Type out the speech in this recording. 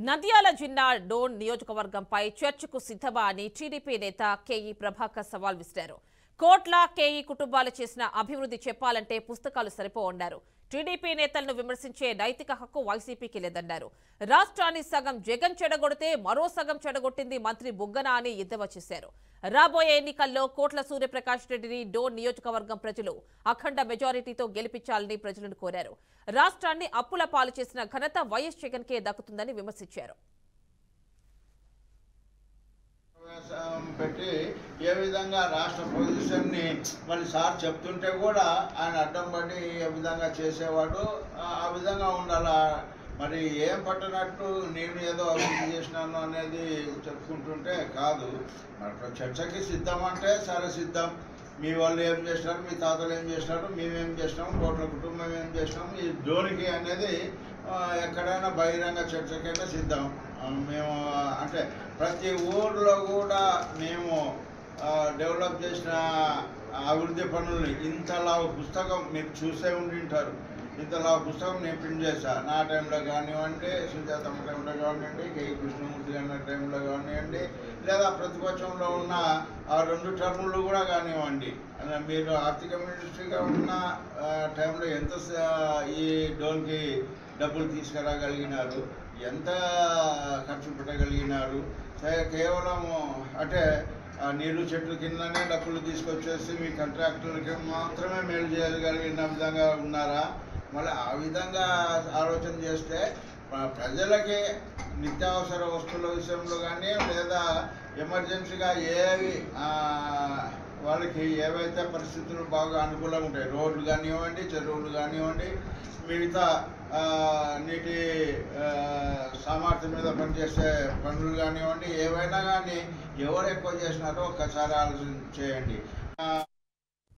నంద్యాల జిల్లా డోన్ నియోజకవర్గంపై చర్చకు సిద్ధమా అని టీడీపీ నేత కేఈ ప్రభాకర్ సవాల్ విసిరారు. కోట్ల కేఈ కుటుంబాలు చేసిన అభివృద్ధి చెప్పాలంటే పుస్తకాలు సరిపోవన్నారు. టీడీపీ నేతలను విమర్శించే నైతిక హక్కు వైసీపీకి లేదన్నారు. రాష్ట్రాన్ని సగం జగన్ చెడగొడితే మరో సగం చెడగొట్టింది మంత్రి బుగ్గన అని ఎద్దేవా చేశారు. రాబోయే ఎన్నికల్లో కోట్ల సూర్యప్రకాష్ రెడ్డిని డోన్ నియోజకవర్గం ప్రజలు అఖండ మెజారిటీతో గెలిపించాలని ప్రజలను కోరారు. రాష్ట్రాన్ని అప్పుల పాలు చేసిన ఘనత వైఎస్ జగన్ కే దక్కుతుందని విమర్శించారు. పెట్టి ఏ విధంగా రాష్ట్ర పొజిషన్ని మరి సార్ చెప్తుంటే కూడా ఆయన అడ్డం పడి ఏ విధంగా చేసేవాడు, ఆ విధంగా ఉండాలా. మరి ఏం పట్టనట్టు నేను ఏదో అభివృద్ధి చేసినాను అనేది చెప్పుకుంటుంటే కాదు. మరి చర్చకి సిద్ధం అంటే సరే సిద్ధం. మీ వాళ్ళు ఏం చేసినారు, మీ తాతలు ఏం చేసినారు, మేమేం చేసినాము, కోట్ల కుటుంబం ఏం చేసినాము, ఈ ధోనికి అనేది ఎక్కడైనా బహిరంగ చర్చకైనా సిద్ధం. మేము అంటే ప్రతి ఊర్లో కూడా మేము డెవలప్ చేసిన అభివృద్ధి పనుల్ని ఇంతలా పుస్తకం మీరు చూసే ఉండింటారు. ఇంతలా పుస్తకం నేను ప్రింట్ చేశాను. నా టైంలో కానివ్వండి, సుజాతమ్మ టైంలో కానివ్వండి, కేఈ కృష్ణమూర్తి గారి టైంలో కానివ్వండి, లేదా ప్రతిపక్షంలో ఉన్న ఆ 2 టర్ములు కూడా కానివ్వండి. మీరు ఆర్థిక మినిస్ట్రీగా ఉన్న టైంలో ఎంత ఈ డోన్కి డబ్బులు తీసుకురాగలిగినారు, ఎంత ఖర్చు పెట్టగలిగినారు. కేవలం అంటే నీరు చెట్ల కిందనే డబ్బులు తీసుకొచ్చేసి మీ కాంట్రాక్టర్లకి మాత్రమే మేలు చేయగలిగిన విధంగా ఉన్నారా? మళ్ళీ ఆ విధంగా ఆలోచన చేస్తే ప్రజలకి నిత్యావసర వస్తువుల విషయంలో కానీ, లేదా ఎమర్జెన్సీగా ఏవి వాళ్ళకి ఏవైతే పరిస్థితులు బాగా అనుకూలంగా ఉంటాయి, రోడ్లు కానివ్వండి, చెరువులు కానివ్వండి, మిగతా నీటి సామర్థ్యం మీద పనిచేసే పనులు కానివ్వండి, ఏవైనా కానీ ఎవరు ఎక్కువ చేసినారో ఒక్కసారి ఆలోచన చేయండి.